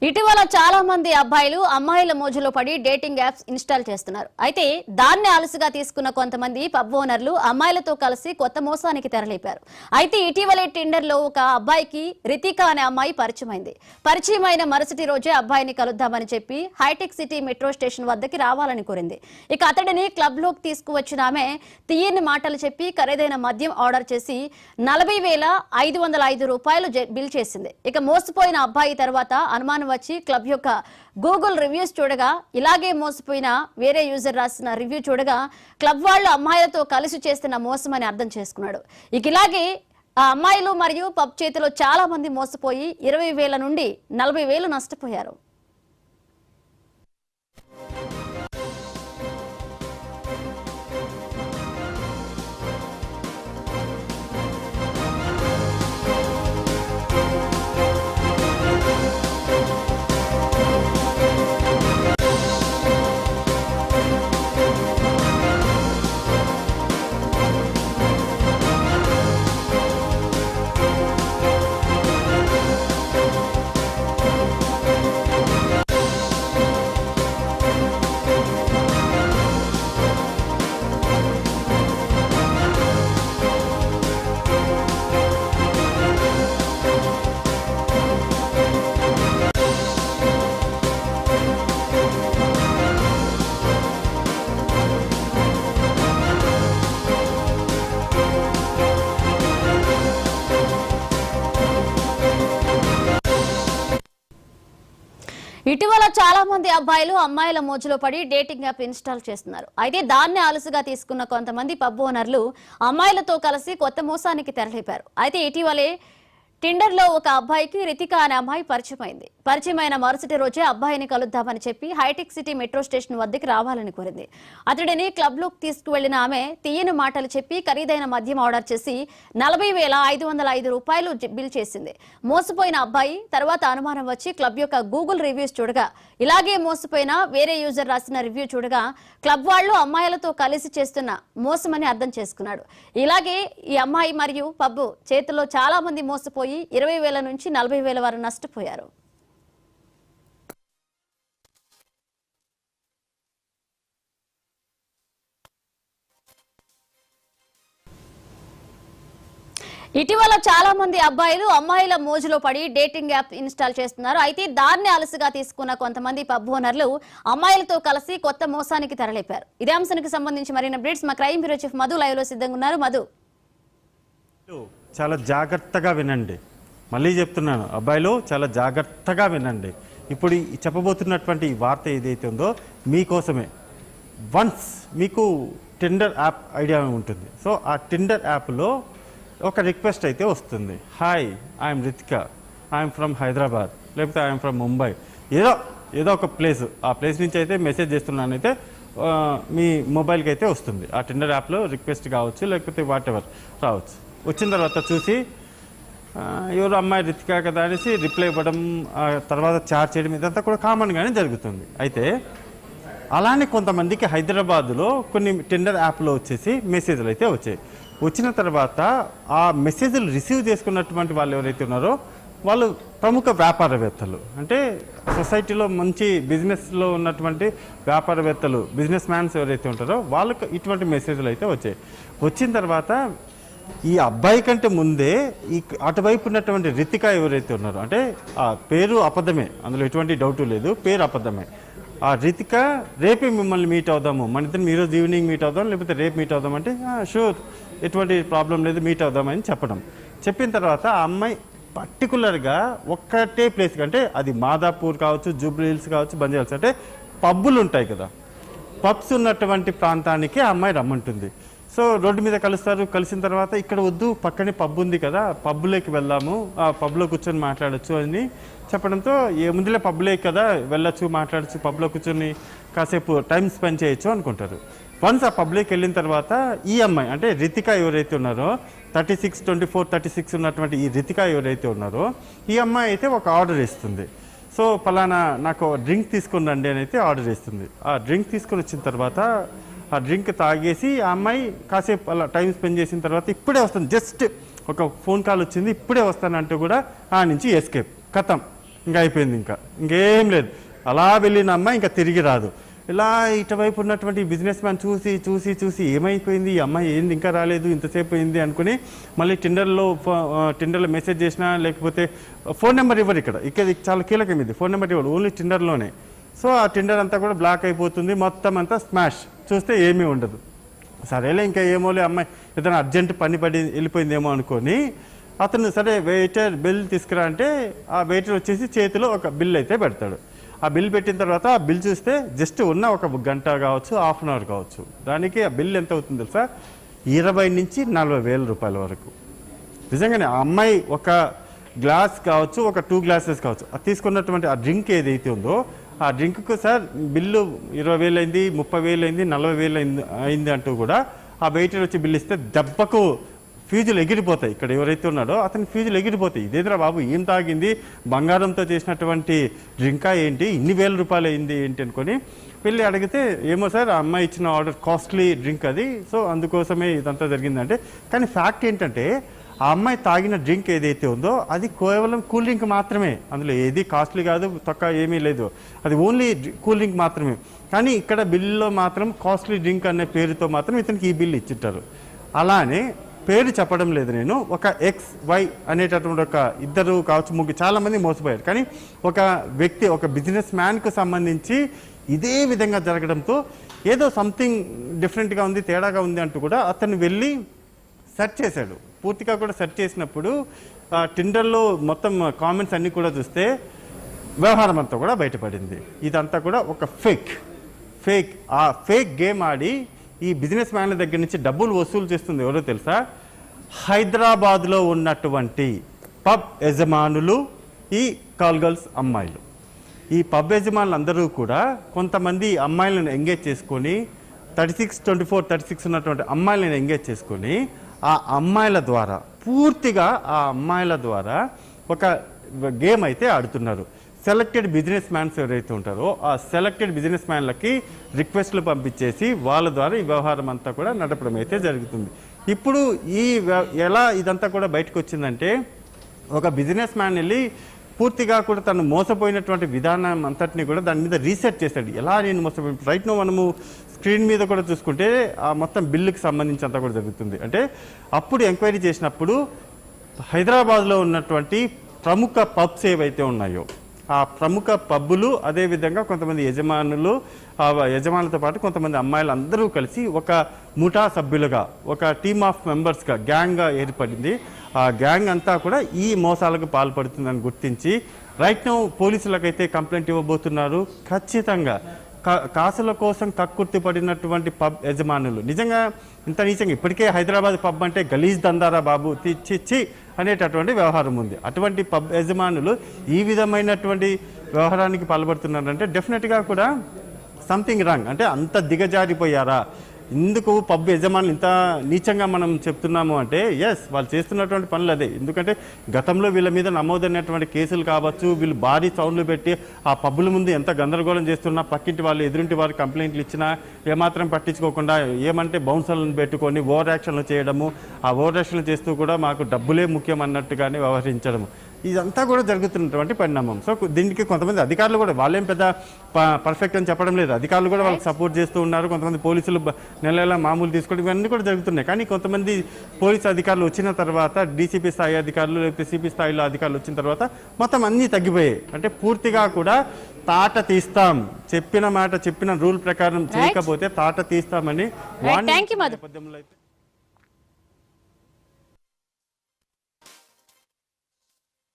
ఇటీవల చాలా మంది అబ్బాయిలు అమ్మాయిల మోజులో పడి డేటింగ్ యాప్స్ ఇన్స్టాల్ చేస్తున్నారు. అయితే దాన్ని అలసుగా తీసుకున్న కొంతమంది పబ్ ఓనర్లు అమ్మాయిలతో కలిసి కొత్త మోసానికి తెరలేపారు. అయితే ఇటీవలే టిండర్ లో ఒక అబ్బాయికి రితిక అనే అమ్మాయి పరిచయమైన మరుసటి రోజే అబ్బాయిని కలుద్దామని చెప్పి హైటెక్ సిటీ మెట్రో స్టేషన్ వద్దకి రావాలని కోరింది. ఇక అతడిని క్లబ్ లోకి తీసుకువచ్చిన ఆమె తీయని మాటలు చెప్పి ఖరీదైన మద్యం ఆర్డర్ చేసి 40,505 రూపాయలు బిల్ చేసింది. ఇక మోసపోయిన అబ్బాయి తర్వాత అనుమానం వచ్చి క్లబ్ యొక్క గూగుల్ రివ్యూస్ చూడగా ఇలాగే మోసపోయిన వేరే యూజర్ రాసిన రివ్యూ చూడగా క్లబ్ వాళ్ళు అమ్మాయిలతో కలిసి చేస్తున్న మోసమని అర్థం చేసుకున్నాడు. ఇక ఇలాగే ఆ అమ్మాయిలు మరియు పబ్ చేతిలో చాలా మంది మోసపోయి 20,000 నుండి 40,000 నష్టపోయారు. ఇటీవల చాలా మంది అబ్బాయిలు అమ్మాయిల మోజులో పడి డేటింగ్ యాప్ ఇన్స్టాల్ చేస్తున్నారు. అయితే దాన్ని అలసుగా తీసుకున్న కొంతమంది పబ్ ఓనర్లు అమ్మాయిలతో కలిసి కొత్త మోసానికి తెరలేపారు. అయితే ఇటీవలే టిండర్ లో ఒక అబ్బాయికి రితిక అనే అమ్మాయి పరిచయమైన మరుసటి రోజే అబ్బాయిని కలుద్దామని చెప్పి హైటెక్ సిటీ మెట్రో స్టేషన్ వద్దకు రావాలని కోరింది. అతడిని క్లబ్ లోకి తీసుకువెళ్లిన ఆమె తీయని మాటలు చెప్పి ఖరీదైన మద్యం ఆర్డర్ చేసి 40,505 రూపాయలు బిల్ చేసింది. మోసపోయిన అబ్బాయి తర్వాత అనుమానం వచ్చి క్లబ్ యొక్క గూగుల్ రివ్యూస్ చూడగా ఇలాగే మోసపోయిన వేరే యూజర్ రాసిన రివ్యూ చూడగా క్లబ్ వాళ్ళు అమ్మాయిలతో కలిసి చేస్తున్న మోసమని అర్థం చేసుకున్నాడు. ఇలాగే ఈ అమ్మాయి మరియు పబ్ చేతిలో చాలా మంది మోసపోయి 20,000 నుంచి 40,000 వరకు నష్టపోయారు. ఇటీవల చాలా మంది అబ్బాయిలు అమ్మాయిల మోజులో పడి డేటింగ్ యాప్ ఇన్స్టాల్ చేస్తున్నారు. అయితే దాన్ని అలసుగా తీసుకున్న కొంతమంది పబ్ ఓనర్లు అమ్మాయిలతో కలిసి కొత్త మోసానికి తెరలేపారు. ఇదే అంశానికి సంబంధించి మరిన్ని అప్డేట్స్ మా crime bureau chief Madhu live లో సిద్ధంగా ఉన్నారు. మధు, చాలా జాగ్రత్తగా వినండి. మళ్ళీ చెప్తున్నాను, అబ్బాయిలు చాలా జాగ్రత్తగా వినండి. ఇప్పుడు చెప్పబోతున్నటువంటి ఈ వార్త ఏదైతే ఉందో మీకోసమే. వన్స్ మీకు టిండర్ యాప్ ఐడియా ఉంటుంది. సో ఆ టిండర్ యాప్లో ఒక రిక్వెస్ట్ అయితే వస్తుంది. Hi, I'm Ritika, I'm from Hyderabad, లేకపోతే ఐఎమ్ ఫ్రమ్ ముంబై, ఏదో ఒక ప్లేస్, ఆ ప్లేస్ నుంచి అయితే మెసేజ్ చేస్తున్నానైతే మీ మొబైల్కి అయితే వస్తుంది. ఆ టిండర్ యాప్లో రిక్వెస్ట్ కావచ్చు, లేకపోతే వాట్ ఎవర్ రావచ్చు. వచ్చిన తర్వాత చూసి ఎవరు అమ్మాయి రితిక కదా అనేసి రిప్లై ఇవ్వడం, తర్వాత చాట్ చేయడం, ఇదంతా కూడా కామన్గానే జరుగుతుంది. అయితే అలానే కొంతమందికి హైదరాబాద్లో కొన్ని టిండర్ యాప్లో వచ్చేసి మెసేజ్లు అయితే వచ్చాయి. వచ్చిన తర్వాత ఆ మెసేజ్లు రిసీవ్ చేసుకున్నటువంటి వాళ్ళు ఎవరైతే ఉన్నారో వాళ్ళు ప్రముఖ వ్యాపారవేత్తలు, అంటే సొసైటీలో మంచి బిజినెస్లో ఉన్నటువంటి వ్యాపారవేత్తలు, బిజినెస్ మ్యాన్స్ ఎవరైతే ఉంటారో వాళ్ళకి ఇటువంటి మెసేజ్లు అయితే వచ్చాయి. వచ్చిన తర్వాత ఈ అబ్బాయి కంటే ముందే ఈ అటువైపు ఉన్నటువంటి రితిక ఎవరైతే ఉన్నారో, అంటే ఆ పేరు అబద్ధమే, అందులో ఎటువంటి డౌటు లేదు, పేరు అబద్ధమే. ఆ రితిక రేపే మిమ్మల్ని మీట్ అవుదాము, మన ఇద్దరం ఈరోజు ఈవినింగ్ మీట్ అవుదాం, లేకపోతే రేపు మీట్ అవుదాం అంటే షూర్, ఎటువంటి ప్రాబ్లం లేదు, మీట్ అవుదామని చెప్పిన తర్వాత ఆ అమ్మాయి పర్టికులర్గా ఒక్కటే ప్లేస్, అంటే అది మాదాపూర్ కావచ్చు, జూబ్లీ హిల్స్ కావచ్చు, బంజారాస్, అంటే పబ్బులు ఉంటాయి కదా, పబ్స్ ఉన్నటువంటి ప్రాంతానికి ఆ అమ్మాయి రమ్మంటుంది. సో రోడ్డు మీద కలుస్తారు. కలిసిన తర్వాత ఇక్కడ వద్దు, పక్కనే పబ్ ఉంది కదా, పబ్లోకి వెళ్దాము, ఆ పబ్లో కూర్చొని మాట్లాడచ్చు అని చెప్పడంతో ముందులే పబ్లోకి కదా వెళ్ళొచ్చు, మాట్లాడచ్చు, పబ్లో కూర్చొని కాసేపు టైం స్పెండ్ చేయొచ్చు అనుకుంటారు. వన్స్ ఆ పబ్లోకి వెళ్ళిన తర్వాత ఈ అమ్మాయి, అంటే రితిక ఎవరైతే ఉన్నారో 36, 24, 36 ఉన్నటువంటి ఈ రితిక ఎవరైతే ఉన్నారో ఈ అమ్మాయి అయితే ఒక ఆర్డర్ ఇస్తుంది. సో పలానా నాకు డ్రింక్ తీసుకుని రండి అని అయితే ఆర్డర్ ఇస్తుంది. ఆ డ్రింక్ తీసుకొని వచ్చిన తర్వాత ఆ డ్రింక్ తాగేసి ఆ అమ్మాయి కాసేపు అలా టైం స్పెండ్ చేసిన తర్వాత ఇప్పుడే వస్తుంది, జస్ట్ ఒక ఫోన్ కాల్ వచ్చింది, ఇప్పుడే వస్తానంటూ కూడా ఆ నుంచి ఎస్కేప్, కథం ఇంకా అయిపోయింది, ఇంకేం లేదు. అలా వెళ్ళిన అమ్మాయి ఇంకా తిరిగి రాదు. ఇలా ఇటువైపు ఉన్నటువంటి బిజినెస్ మ్యాన్ చూసి చూసి చూసి ఏమైపోయింది, ఈ అమ్మాయి ఏంది ఇంకా రాలేదు, ఇంతసేపు అయింది అనుకుని మళ్ళీ టిండర్లో మెసేజ్ చేసినా, లేకపోతే ఫోన్ నెంబర్ ఇవ్వరు. ఇక్కడ చాలా కీలకం, ఇది ఫోన్ నెంబర్ ఇవ్వరు, ఓన్లీ టిండర్లోనే. సో ఆ టిండర్ అంతా కూడా బ్లాక్ అయిపోతుంది, మొత్తం అంతా స్మాష్. చూస్తే ఏమీ ఉండదు. సరేలే ఇంకా ఏమోలే, అమ్మాయి ఏదైనా అర్జెంట్ పని పడి వెళ్ళిపోయిందేమో అనుకొని అతను సరే వెయిటర్ బిల్ తీసుకురా అంటే ఆ వెయిటర్ వచ్చేసి చేతిలో ఒక బిల్ అయితే పెడతాడు. ఆ బిల్ పెట్టిన తర్వాత ఆ బిల్ చూస్తే జస్ట్ ఉన్న ఒక గంట కావచ్చు, హాఫ్ అన్ అవర్ కావచ్చు, దానికి ఆ బిల్ ఎంత అవుతుంది తెలుసా? 20,000 నుంచి 40,000 రూపాయల వరకు. నిజంగానే ఆ అమ్మాయి ఒక గ్లాస్ కావచ్చు, ఒక 2 గ్లాసెస్ కావచ్చు, అది తీసుకున్నటువంటి ఆ డ్రింక్ ఏదైతే ఉందో ఆ డ్రింక్కు సార్ బిల్లు 20,000 అయింది, 30,000 అయింది, 40,000 అయింది అంటూ కూడా ఆ వెయిటర్ వచ్చి బిల్లు ఇస్తే దెబ్బకు ఫీజులు ఎగిరిపోతాయి. ఇక్కడ ఎవరైతే ఉన్నాడో అతని ఫీజులు ఎగిరిపోతాయి. ఇదేంద్రా బాబు, ఏం తాగింది, బంగారంతో చేసినటువంటి డ్రింకా ఏంటి, ఇన్ని వేల రూపాయలు అయింది ఏంటి అనుకొని వెళ్ళి అడిగితే, ఏమో సార్ ఆ అమ్మాయి ఇచ్చిన ఆర్డర్ కాస్ట్లీ డ్రింక్ అది, సో అందుకోసమే ఇదంతా జరిగిందంటే. కానీ ఫ్యాక్ట్ ఏంటంటే ఆ అమ్మాయి తాగిన డ్రింక్ ఏదైతే ఉందో అది కేవలం కూల్ డ్రింక్ మాత్రమే, అందులో ఏది కాస్ట్లీ కాదు, తక్కువ ఏమీ లేదు, అది ఓన్లీ కూల్ డ్రింక్ మాత్రమే. కానీ ఇక్కడ బిల్లులో మాత్రం కాస్ట్లీ డ్రింక్ అనే పేరుతో మాత్రం ఇతనికి ఈ బిల్లు ఇచ్చింటారు. అలానే పేరు చెప్పడం లేదు నేను, ఒక XY అనేటటువంటి ఒక ఇద్దరు కావచ్చు, ముగ్గురు, చాలామంది మోసపోయారు. కానీ ఒక వ్యక్తి, ఒక బిజినెస్ మ్యాన్కు సంబంధించి ఇదే విధంగా జరగడంతో ఏదో సంథింగ్ డిఫరెంట్గా ఉంది, తేడాగా ఉంది అంటూ కూడా అతను వెళ్ళి సెర్చ్ చేశాడు. పూర్తిగా కూడా సెర్చ్ చేసినప్పుడు టిండర్లో మొత్తం కామెంట్స్ అన్నీ కూడా చూస్తే వ్యవహారం అంతా కూడా బయటపడింది. ఇదంతా కూడా ఒక ఫేక్ ఆ ఫేక్ గేమ్ ఆడి ఈ బిజినెస్ మ్యాన్ల దగ్గర నుంచి డబ్బులు వసూలు చేస్తుంది ఎవరో తెలుసా? హైదరాబాద్లో ఉన్నటువంటి పబ్ యజమానులు, ఈ కాల్ గర్ల్స్ అమ్మాయిలు. ఈ పబ్ యజమానులు అందరూ కూడా కొంతమంది అమ్మాయిలను ఎంగేజ్ చేసుకొని 36 ఉన్నటువంటి అమ్మాయిలను ఎంగేజ్ చేసుకొని ఆ అమ్మాయిల ద్వారా, పూర్తిగా ఆ అమ్మాయిల ద్వారా ఒక గేమ్ అయితే ఆడుతున్నారు. సెలెక్టెడ్ బిజినెస్ మ్యాన్స్ ఎవరైతే ఉంటారో ఆ సెలెక్టెడ్ బిజినెస్ మ్యాన్లకి రిక్వెస్ట్లు పంపించేసి వాళ్ళ ద్వారా ఈ వ్యవహారం అంతా కూడా నడపడం అయితే జరుగుతుంది. ఇప్పుడు ఎలా ఇదంతా కూడా బయటకు వచ్చిందంటే, ఒక బిజినెస్ మ్యాన్ వెళ్ళి పూర్తిగా కూడా తను మోసపోయినటువంటి విధానం అంతటిని కూడా దాని మీద రీసెర్చ్ చేశాడు. ఎలా నేను మోసపోయి, రైట్ నో మనము స్క్రీన్ మీద కూడా చూసుకుంటే ఆ మొత్తం బిల్లుకి సంబంధించి అంతా కూడా జరుగుతుంది. అంటే అప్పుడు ఎంక్వైరీ చేసినప్పుడు హైదరాబాద్లో ఉన్నటువంటి ప్రముఖ పబ్స్ ఏవైతే ఉన్నాయో ఆ ప్రముఖ పబ్బులు, అదేవిధంగా కొంతమంది యజమానులు, ఆ యజమానులతో పాటు కొంతమంది అమ్మాయిలు అందరూ కలిసి ఒక ముఠా సభ్యులుగా, ఒక టీమ్ ఆఫ్ మెంబర్స్గా, గ్యాంగ్గా ఏర్పడింది. ఆ గ్యాంగ్ అంతా కూడా ఈ మోసాలకు పాల్పడుతుందని గుర్తించి రైట్ నౌ పోలీసులకైతే కంప్లైంట్ ఇవ్వబోతున్నారు. ఖచ్చితంగా కాసుల కోసం కక్కుర్తి పడినటువంటి పబ్ యజమానులు, నిజంగా ఇంత నీచంగా, ఇప్పటికే హైదరాబాద్ పబ్ అంటే గలీజ్ దందారా బాబు, చి అనేటటువంటి వ్యవహారం ఉంది. అటువంటి పబ్ యజమానులు ఈ విధమైనటువంటి వ్యవహారానికి పాల్పడుతున్నారంటే డెఫినెట్గా కూడా సంథింగ్ రాంగ్. అంటే అంత దిగజారిపోయారా? ఎందుకు పబ్ యజమానులు ఇంత నీచంగా మనం చెప్తున్నాము అంటే, ఎస్, వాళ్ళు చేస్తున్నటువంటి పనులు అదే. ఎందుకంటే గతంలో వీళ్ళ మీద నమోదైనటువంటి కేసులు కావచ్చు, వీళ్ళు భారీ సౌండ్లు పెట్టి ఆ పబ్బుల ముందు ఎంత గందరగోళం చేస్తున్నా, పక్కింటి వాళ్ళు ఎదురింటి వారు కంప్లైంట్లు ఇచ్చినా ఏమాత్రం పట్టించుకోకుండా, ఏమంటే బౌన్సర్లను పెట్టుకొని ఓవర్ యాక్షన్లు చేయడము, ఆ ఓవర్ యాక్షన్లు చేస్తూ కూడా మాకు డబ్బులే ముఖ్యం అన్నట్టుగానే వ్యవహరించడము, ఇదంతా కూడా జరుగుతున్నటువంటి పరిణామం. సో దీనికి కొంతమంది అధికారులు కూడా, వాళ్ళేం పెద్ద పర్ఫెక్ట్ అని చెప్పడం లేదు, అధికారులు కూడా వాళ్ళకి సపోర్ట్ చేస్తూ ఉన్నారు. కొంతమంది పోలీసులు నెల మామూలు తీసుకోవడం, ఇవన్నీ కూడా జరుగుతున్నాయి. కానీ కొంతమంది పోలీసు అధికారులు వచ్చిన తర్వాత, డీసీపీ స్థాయి అధికారులు లేకపోతే సిపి స్థాయిలో అధికారులు వచ్చిన తర్వాత మొత్తం అన్నీ తగ్గిపోయాయి. అంటే పూర్తిగా కూడా తాట తీస్తాం, చెప్పిన మాట, చెప్పిన రూల్ ప్రకారం చేయకపోతే తాట తీస్తామని నేపథ్యంలో